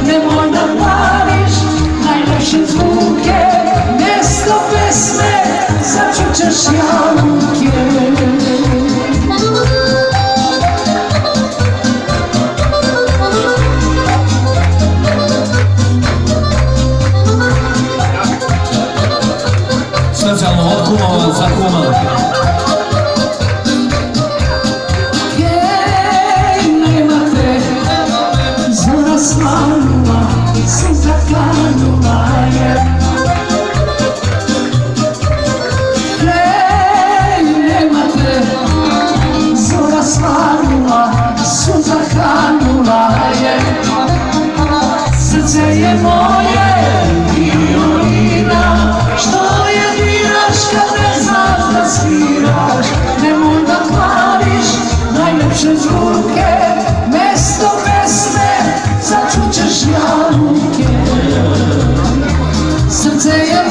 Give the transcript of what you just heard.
nemoj da pališ najlepše zvuke, mjesto pesme začućeš jabuke. Specijalno od kumova za kuma. Jej, nema te, zora svanula, sunca klanula je. Jej, nema te, zora svanula, sunca klanula je. Srce je moje violina, što je diraš kad ne znaš da sviraš, nemoj da pališ najlepše zvuke, mesto pesme začućeš jabuke. Srce je